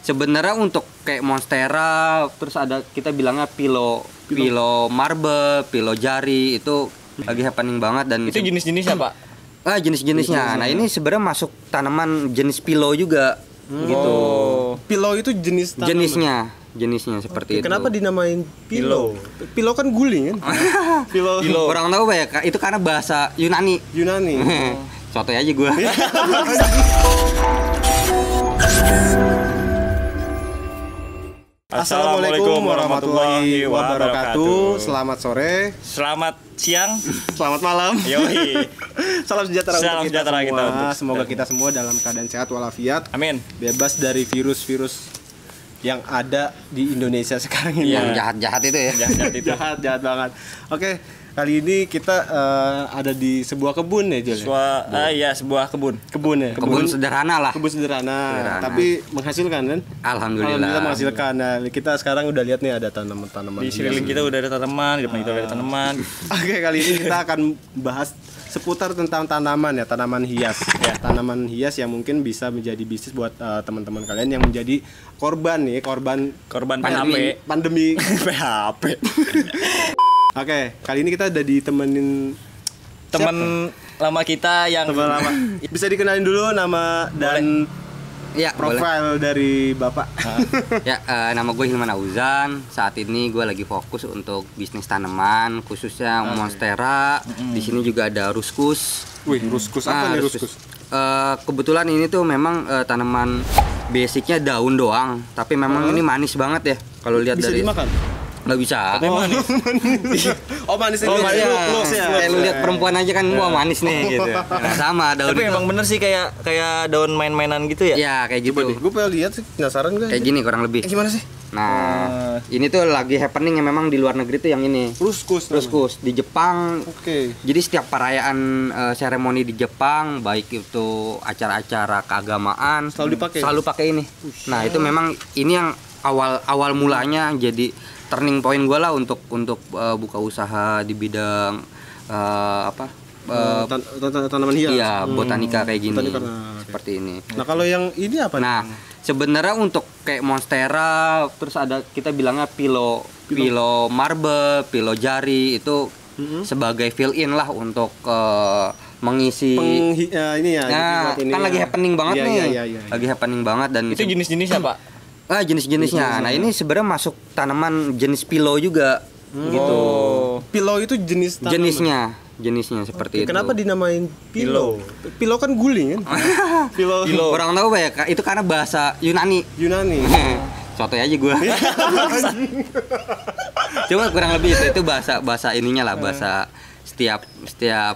Sebenarnya untuk kayak Monstera, terus ada kita bilangnya pilo marble, pilo jari itu lagi happening banget. Dan itu jenis-jenisnya Pak? Jenis-jenisnya. Nah ini sebenarnya masuk tanaman jenis pilo juga gitu. Pilo itu jenis tanaman. Jenisnya seperti itu. Kenapa dinamain pilo? Pilo kan guling kan? Pilo. Kurang tahu ya, itu karena bahasa Yunani. Sotoy aja gue. Assalamualaikum warahmatullahi wabarakatuh. Selamat sore, selamat siang, selamat malam. Yoi. Salam sejahtera Salam untuk kita sejahtera semua. kita. Semoga kita semua dalam keadaan sehat walafiat. Amin. Bebas dari virus-virus yang ada di Indonesia sekarang ini. Yang jahat-jahat itu ya. Jahat banget. Oke, kali ini kita ada di sebuah kebun ya, Jul. Sebuah kebun. Kebun ya. Kebun sederhana lah. Kebun sederhana. Tapi menghasilkan kan? Alhamdulillah menghasilkan. Nah, kita sekarang udah lihat nih ada tanaman-tanaman. Di sekeliling kita udah ada tanaman, di depan kita udah ada tanaman. Oke, kali ini kita akan bahas seputar tentang tanaman ya, tanaman hias. Ya, tanaman hias yang mungkin bisa menjadi bisnis buat teman-teman kalian yang menjadi korban pandemi PHP. Oke, kali ini kita udah ditemenin teman lama kita yang teman lama. Bisa dikenalin dulu nama dan profil dari Bapak. Nama gue Hilman Auzan. Saat ini gue lagi fokus untuk bisnis tanaman, khususnya Monstera. Di sini juga ada Ruscus. Wih, Ruscus apa nih Ruscus? Kebetulan ini tuh memang tanaman basicnya daun doang, tapi memang ini manis banget ya. Kalau lihat bisa dari dimakan? Nggak bisa. Manis. Manis ini. Kayak lu lihat perempuan aja kan, wah manis nih gitu. Nah, sama daun. Tapi emang bener sih kayak daun main-mainan gitu ya? Ya kayak gitu. Gue pengen lihat sih, penasaran gue. Kayak gini kurang lebih. Gimana sih? Nah, ini tuh lagi happening yang memang di luar negeri tuh yang ini. Ruscus di Jepang. Oke. Jadi setiap perayaan seremoni di Jepang, baik itu acara-acara keagamaan, selalu pakai ini. Nah, itu memang ini yang awal mulanya jadi turning point gue lah untuk buka usaha di bidang tanaman hias. Iya, botanika kayak gini. Seperti ini. Nah, kalau yang ini apa? Nah, sebenarnya untuk kayak Monstera, terus ada kita bilangnya pilo marble, pilo jari itu sebagai fill in lah untuk mengisi ini ya. Nah, kan lagi happening banget nih. Lagi happening banget dan itu jenis-jenisnya Pak? Jenis-jenisnya. Nah, ini sebenarnya masuk tanaman jenis pilo juga gitu. Pilo itu jenis tanaman. Jenisnya seperti itu. Kenapa dinamain pilo? Pilo kan guling kan? Pilo. Kurang tahu ya, itu karena bahasa Yunani. Sotoy aja gue. Coba kurang lebih itu bahasa ininya lah, bahasa setiap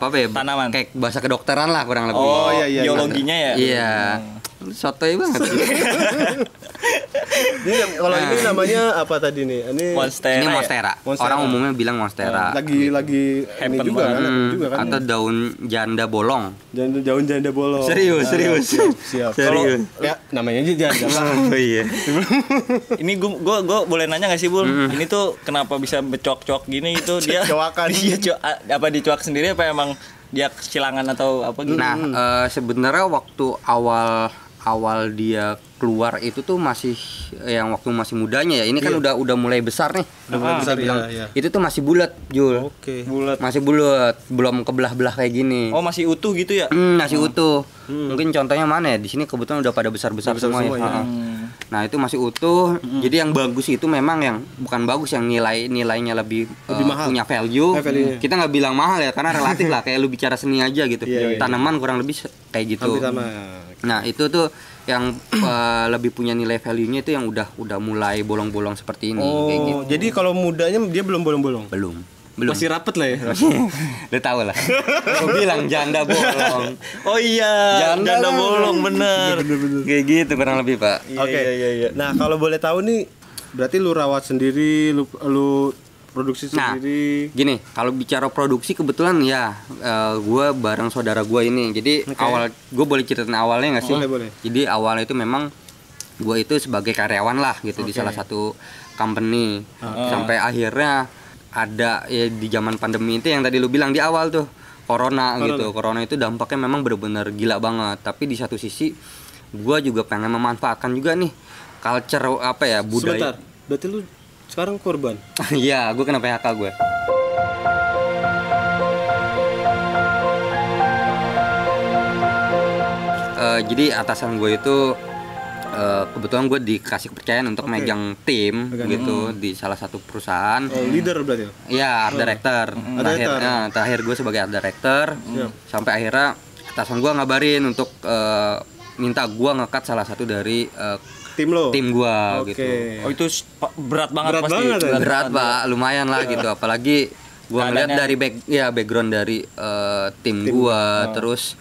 apa ya? Tanaman. Kayak bahasa kedokteran lah kurang lebih. Oh iya. Biologinya ya. Iya. Sotoy banget. Ini kalau ini namanya apa tadi nih? Ini Monstera. Orang umumnya bilang Monstera. Lagi ini juga kan? Atau daun janda bolong. Daun janda bolong. Serius. Siap. Kalau ya namanya aja janda. Oh iya. Ini gua boleh nanya nggak sih, Bul? Ini tuh kenapa bisa becok-cok gini itu dia? Coakan. Apa dicuak sendiri apa emang dia kecilangan atau apa gitu? Nah, sebenarnya waktu awal dia keluar itu tuh masih yang waktu masih mudanya ya. Ini kan udah mulai besar nih. Udah mulai besar ya. Itu tuh masih bulat, Jul. Oke. Bulat. Masih bulat, belum kebelah-belah kayak gini. Oh, masih utuh gitu ya? Masih utuh. Mungkin contohnya mana ya? Di sini kebetulan udah pada besar-besar semua ya. Nah, itu masih utuh. Jadi yang bagus itu memang yang bukan bagus, yang nilainya lebih mahal. Punya value. Kita nggak bilang mahal ya, karena relatif lah, kayak lu bicara seni aja gitu. Tanaman kurang lebih kayak gitu. Nah, itu tuh yang lebih punya nilai value-nya itu yang udah mulai bolong-bolong seperti ini kayak gitu. Jadi kalau mudanya dia belum bolong-bolong. Belum. Masih rapet lah ya. Lu tahu lah. Gua bilang janda bolong. Oh iya, janda bolong bener. Kayak gitu kurang lebih, Pak. Oke. Iya. Nah, kalau boleh tahu nih, berarti lu rawat sendiri, lu produksi sendiri. Nah, gini, kalau bicara produksi kebetulan ya gue bareng saudara gue ini. Jadi awal gue boleh ceritain awalnya nggak sih? Boleh. Jadi awalnya itu memang gue itu sebagai karyawan lah gitu di salah satu company. Sampai akhirnya ada ya di zaman pandemi itu yang tadi lu bilang di awal tuh corona. Gitu. Corona itu dampaknya memang benar-benar gila banget. Tapi di satu sisi gue juga pengen memanfaatkan juga nih culture apa ya, budaya. Sebentar, berarti lu sekarang korban? Iya, gue kena PHK gue. Jadi atasan gue itu kebetulan gue dikasih kepercayaan untuk megang tim gitu di salah satu perusahaan. Leader berarti? Iya, art director. Terakhir gue sebagai art director. Sampai akhirnya atasan gue ngabarin untuk minta gue nge-cut salah satu dari tim lo? Tim gue gitu. Oh itu berat banget pasti. Berat Pak, lumayan lah gitu. Apalagi gue ngeliat dari background dari tim gue, terus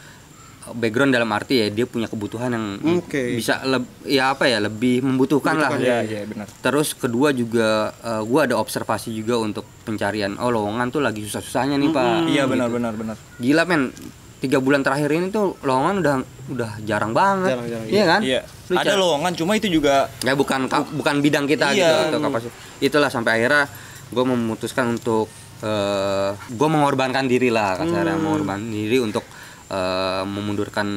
background dalam arti ya dia punya kebutuhan yang bisa lebih membutuhkan lah. Iya benar. Terus kedua juga gue ada observasi juga untuk pencarian lowongan tuh lagi susah-susahnya nih Pak. Iya benar. Gila men, 3 bulan terakhir ini tuh lowongan udah jarang banget. Iya kan? Iya. Ada lowongan cuma itu juga ya bukan bidang kita gitu atau kapasitas. Itulah sampai akhirnya gue memutuskan untuk gue mengorbankan diri lah kasarnya, mengorbankan diri untuk memundurkan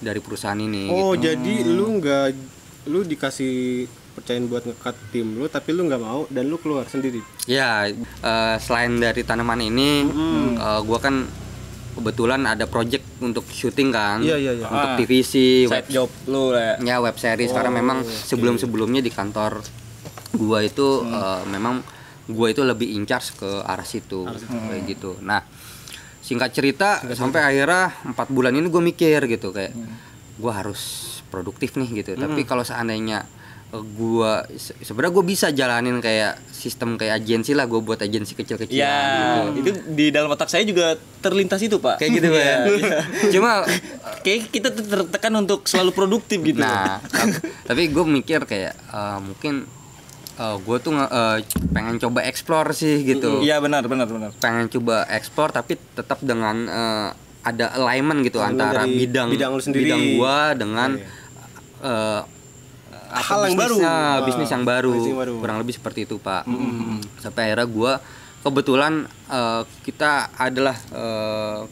dari perusahaan ini. Gitu. Jadi lu dikasih percayaan buat nge-cut tim lu tapi lu nggak mau dan lu keluar sendiri. Ya, selain dari tanaman ini, gua kan kebetulan ada project untuk syuting kan. Iya. Untuk TVC, side job lu lah. Ya, web series karena memang sebelum-sebelumnya di kantor gua itu memang gua itu lebih in charge ke arah situ kayak gitu. Nah, singkat cerita sampai akhirnya 4 bulan ini gue mikir gitu kayak gue harus produktif nih gitu. Tapi kalau seandainya gue sebenarnya gue bisa jalanin kayak sistem kayak agensi lah, gue buat agensi kecil-kecilan gitu. Itu di dalam otak saya juga terlintas itu Pak. Kayak gitu ya. Cuma kayak kita tertekan untuk selalu produktif gitu. Nah, tapi gue mikir kayak mungkin gue tuh pengen coba explore sih gitu. Iya benar. Pengen coba explore tapi tetap dengan ada alignment gitu antara bidang gue dengan hal yang baru, bisnis yang baru. Kurang lebih seperti itu Pak. Sampai akhirnya gue kebetulan kita adalah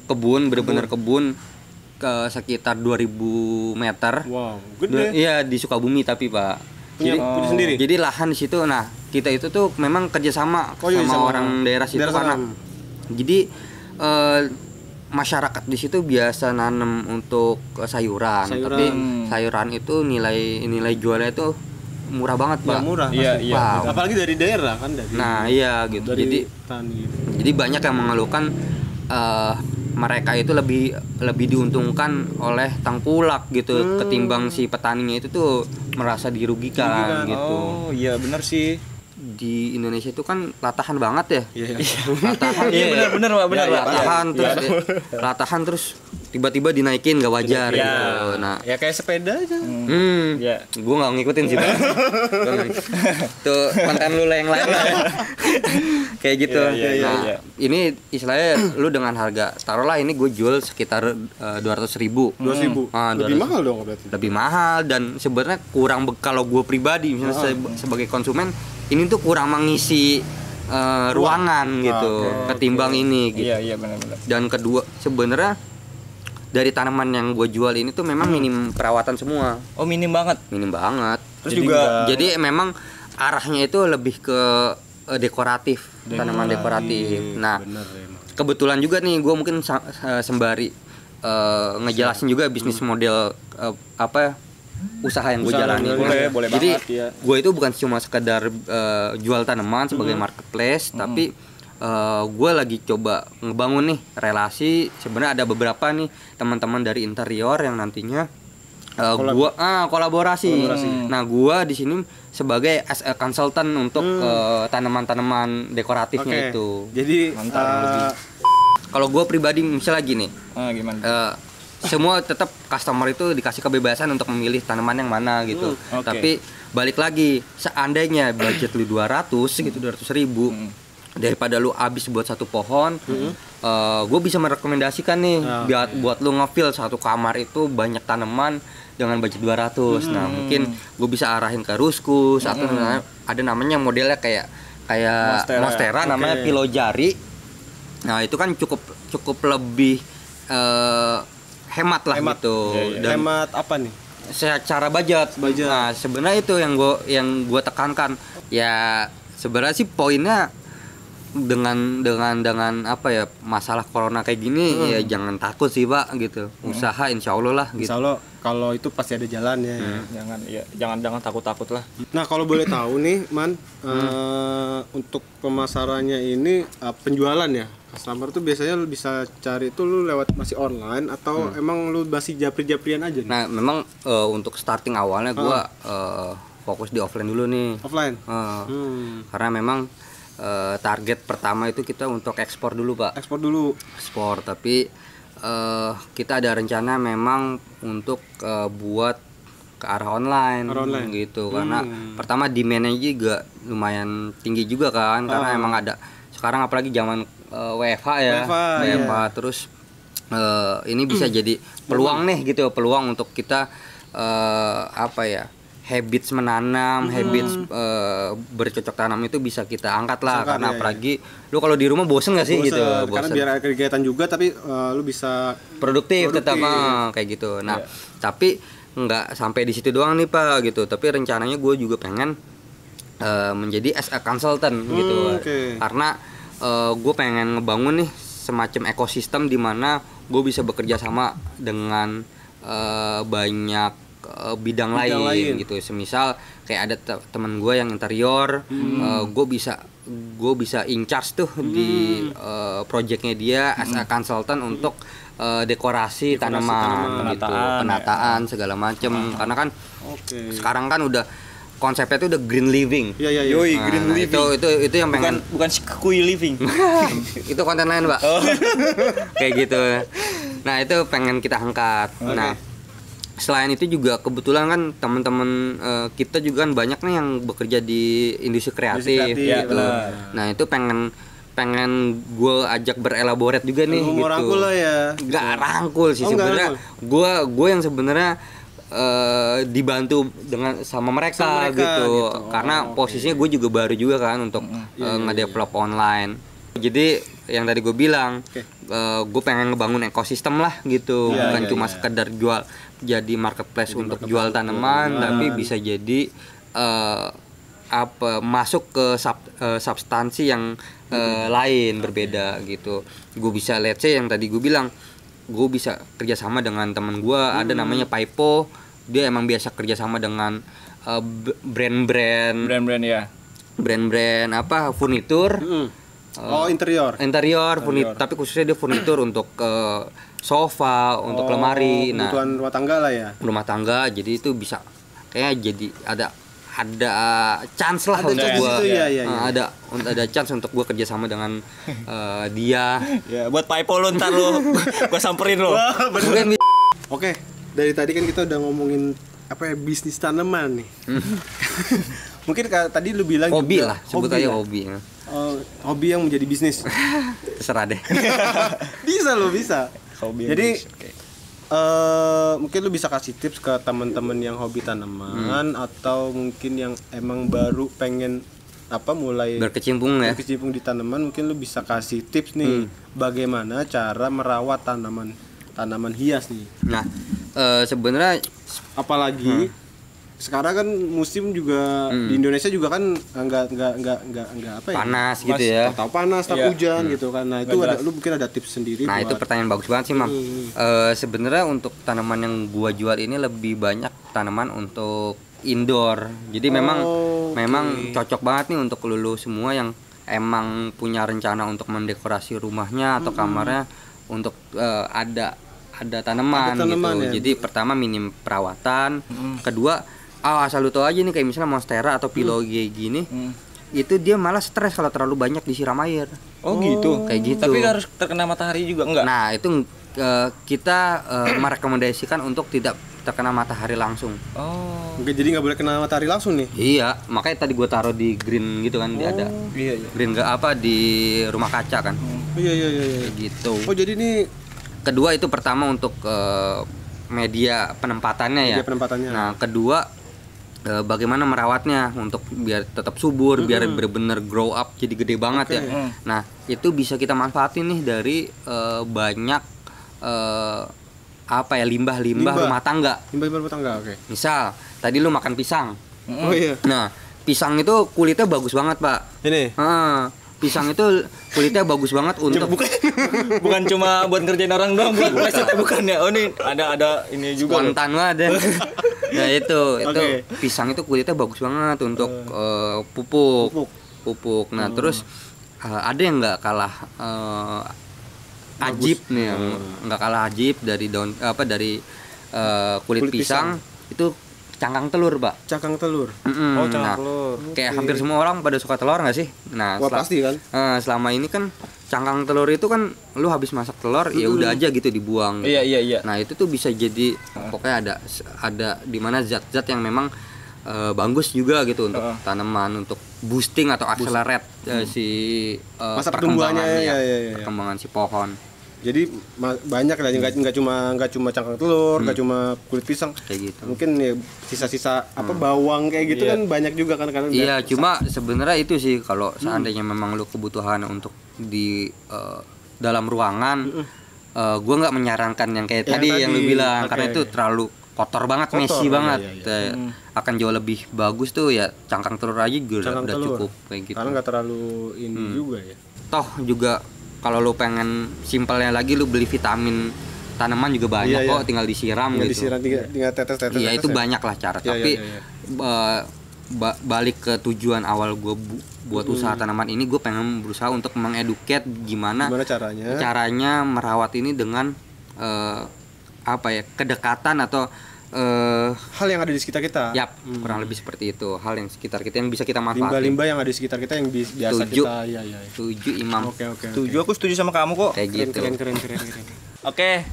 kebun, benar-benar kebun ke sekitar 2000 meter. Wow, gede. Iya di Sukabumi tapi Pak. Jadi lahan di situ. Nah kita itu tuh memang kerjasama sama orang daerah situ karena jadi masyarakat di situ biasa nanam untuk sayuran. Tapi sayuran itu nilai jualnya itu murah banget Pak. Murah. Iya. Apalagi dari daerah kan dari. Nah iya gitu. Jadi banyak yang mengeluhkan mereka itu lebih diuntungkan oleh tangkulak gitu ketimbang si petaninya itu tuh merasa dirugikan gitu. Oh iya benar sih. Di Indonesia itu kan latahan banget ya. Iya. Latahan. Iya benar Pak. Latahan terus tiba-tiba dinaikin gak wajar gitu. Nah, ya kayak sepeda aja. Ya. Gue nggak ngikutin sih. Tuh konten lu lah yang lain lah. Kayak gitu. Nah, ini istilahnya lu dengan harga taruhlah ini gue jual sekitar 200.000. 200.000. Lebih mahal dong berarti. Lebih mahal dan sebenarnya kurang kalau gue pribadi misalnya sebagai konsumen ini tuh kurang mengisi ruangan gitu ketimbang ini gitu. Iya benar. Dan kedua sebenarnya dari tanaman yang gue jual ini tuh memang minim perawatan semua. Oh minim banget. Terus juga jadi memang arahnya itu lebih ke dekoratif, tanaman dekoratif. Nah, kebetulan juga nih gue mungkin sembari ngejelasin juga bisnis model usaha yang gue jalani. Boleh jadi banget ya. Gue itu bukan cuma sekedar jual tanaman sebagai marketplace, tapi gue lagi coba ngebangun nih relasi. Sebenarnya ada beberapa nih teman-teman dari interior yang nantinya kolaborasi. Nah, gue di sini sebagai as a consultant untuk tanaman-tanaman dekoratifnya itu. Jadi kalau gue pribadi misalnya gini, gimana? semua tetap customer itu dikasih kebebasan untuk memilih tanaman yang mana gitu. Tapi balik lagi, seandainya budget lu 200.000 daripada lu habis buat satu pohon, gue bisa merekomendasikan nih buat lu nge-fill satu kamar itu banyak tanaman dengan budget 200. Nah mungkin gue bisa arahin ke Ruskus atau ada namanya modelnya kayak Monstera namanya Pilojari. Nah itu kan cukup lebih hemat lah gitu. Dan hemat apa nih? secara budget. Nah, sebenarnya itu yang gue tekankan. Ya sebenarnya sih poinnya dengan apa ya, masalah corona kayak gini ya jangan takut sih Pak gitu. Usaha insya Allah lah gitu. Insya Allah kalau itu pasti ada jalannya. Jangan takut lah. Nah kalau boleh tahu nih Man, untuk pemasarannya ini penjualan ya, customer tuh biasanya lu bisa cari itu lu lewat masih online atau emang lu masih japri-japrian aja nih? Nah memang untuk starting awalnya gua fokus di offline dulu nih. Offline? Karena memang target pertama itu kita untuk ekspor dulu Pak. Ekspor, tapi kita ada rencana memang untuk buat ke arah online. Gitu. Karena pertama demand-nya juga lumayan tinggi juga kan, karena emang ada sekarang apalagi zaman WFH ya. WFH terus ini bisa jadi peluang nih gitu, peluang untuk kita apa ya, habits menanam, habits bercocok tanam itu bisa kita angkat lah. Karena apalagi lu kalau di rumah bosen gak sih gitu? Karena biar ada kegiatan juga tapi lu bisa produktif. Tetap kayak gitu. Nah tapi nggak sampai di situ doang nih Pak gitu. Tapi rencananya gue juga pengen menjadi as a consultant gitu. Karena gue pengen ngebangun nih semacam ekosistem di mana gue bisa bekerja sama dengan banyak bidang lain gitu. Semisal kayak ada teman gue yang interior, gue bisa in charge tuh di projectnya dia as a consultant untuk dekorasi tanaman gitu, penataan segala macem. Karena kan sekarang kan udah konsepnya itu udah green living. Green living. Itu yang pengen, bukan kuy living. Itu konten lain Pak. Kayak gitu. Nah itu pengen kita angkat. Nah selain itu juga kebetulan kan teman-teman kita juga kan banyak nih yang bekerja di industri kreatif gitu. Nah itu pengen gue ajak berelaborate juga nih gitu. Rangkul lah ya. Gak rangkul sih sebenarnya. Gue yang sebenarnya dibantu sama mereka gitu. Karena posisinya gue juga baru juga kan untuk ngedevelop online. Jadi yang tadi gue bilang, gue pengen ngebangun ekosistem lah gitu. Bukan cuma sekedar jual, jadi marketplace untuk jual tanaman, tapi bisa jadi masuk ke substansi yang lain, berbeda gitu. Gue bisa, let's say yang tadi gue bilang, gue bisa kerjasama dengan teman gue, ada namanya Paipo. Dia emang biasa kerjasama dengan brand-brand apa, furnitur. Interior furnitur, tapi khususnya dia furnitur untuk sofa, untuk lemari. Nah, kebutuhan rumah tangga lah ya. Rumah tangga, jadi itu bisa kayak jadi ada chance lah untuk gua. Ada chance untuk gua kerjasama dengan dia. Ya, buat Paipo lo ntar lo, gua samperin lo. Oke, dari tadi kan kita udah ngomongin apa ya, bisnis tanaman nih. Mungkin tadi lu bilang hobi juga, lah, sebut aja hobi. Hobi yang menjadi bisnis. Terserah deh. bisa. Hobi. Jadi mungkin lu bisa kasih tips ke teman-teman yang hobi tanaman atau mungkin yang emang baru pengen mulai berkecimpung di tanaman, mungkin lu bisa kasih tips nih bagaimana cara merawat tanaman hias nih. Nah, sebenarnya apalagi sekarang kan musim juga di Indonesia juga kan enggak apa ya, panas gitu ya, atau panas atau hujan gitu kan. Nah itu lu mungkin ada tips sendiri. Itu pertanyaan bagus banget sih Mam. Sebenarnya untuk tanaman yang gua jual ini lebih banyak tanaman untuk indoor. Jadi memang cocok banget nih untuk lulu semua yang emang punya rencana untuk mendekorasi rumahnya atau kamarnya untuk ada tanaman gitu. Jadi pertama minim perawatan, kedua asal lu tau aja nih, kayak misalnya monstera atau piloge gini, itu dia malah stres kalau terlalu banyak disiram air. Gitu. Kayak gitu. Tapi harus terkena matahari juga enggak? Nah itu kita merekomendasikan untuk tidak terkena matahari langsung. Oke, jadi nggak boleh kena matahari langsung nih? Iya, makanya tadi gue taruh di green gitu kan, dia ada. Green di rumah kaca kan. Iya. Gitu. Jadi ini kedua itu pertama untuk media penempatannya ya. Nah kedua bagaimana merawatnya untuk biar tetap subur, biar benar-benar grow up jadi gede banget ya. Nah itu bisa kita manfaatin nih dari banyak apa ya, limbah rumah tangga. Limbah rumah tangga, oke. Misal tadi lu makan pisang. Oh iya. Nah, pisang itu kulitnya bagus banget, Pak. Ini. Pisang itu kulitnya bagus banget untuk bukan cuma buat ngerjain orang doang, bukan ya. Oh ini ada ini juga. Spontan banget. Nah, itu pisang itu kulitnya bagus banget untuk pupuk. Nah, terus ada yang nggak kalah ajib nih, yang nggak kalah ajib dari daun dari kulit pisang itu cangkang telur, Pak. Cangkang telur. Cangkang telur. Kayak hampir semua orang pada suka telur nggak sih? Nah, pasti kan. Selama ini kan cangkang telur itu kan lu habis masak telur ya udah aja gitu dibuang. Gitu. Iya. Nah, itu tuh bisa jadi pokoknya ada di mana zat-zat yang memang bagus juga gitu untuk tanaman, untuk boosting atau accelerate si masa pertumbuhannya perkembangan si pohon. Jadi banyak lah, nggak cuma cangkang telur, nggak cuma kulit pisang kayak gitu. Mungkin ya sisa-sisa bawang kayak gitu kan banyak juga kan. Iya, cuma sebenarnya itu sih kalau seandainya memang lu kebutuhan untuk di dalam ruangan, gue nggak menyarankan yang kayak tadi yang lu bilang, karena itu terlalu kotor banget, messy banget. Akan jauh lebih bagus tuh ya cangkang telur aja juga udah cukup kayak gitu. Karena nggak terlalu ini juga ya. Toh juga kalau lu pengen simpelnya lagi, lu beli vitamin tanaman juga banyak kok, tinggal disiram gitu. Tinggal tetes. Iya, itu banyak lah cara. Tapi balik ke tujuan awal gue buat usaha tanaman ini, gue pengen berusaha untuk mengeduket gimana caranya merawat ini dengan kedekatan atau hal yang ada di sekitar kita. Yap, kurang lebih seperti itu. Hal yang sekitar kita yang bisa kita manfaatin. Limbah-limbah yang ada di sekitar kita yang biasa kita. Setuju, Imam. Oke. Setuju, aku setuju sama kamu kok. Kayak gitu. Keren. Oke.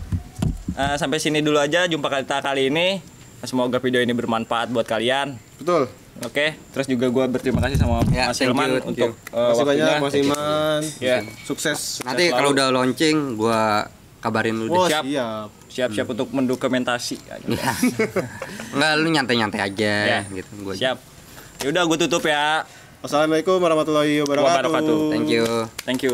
Sampai sini dulu aja jumpa kita kali ini. Semoga video ini bermanfaat buat kalian. Betul. Oke, terus juga gue berterima kasih sama Mas Hilman untuk makasih banyak Mas Hilman. Ya, sukses. Nanti kalau udah launching gue kabarin lu deh. Siap untuk mendokumentasi. Enggak, lu nyantai-nyantai aja gitu. Gua siap. Ya udah, gue tutup ya. Wassalamualaikum warahmatullahi wabarakatuh. Thank you.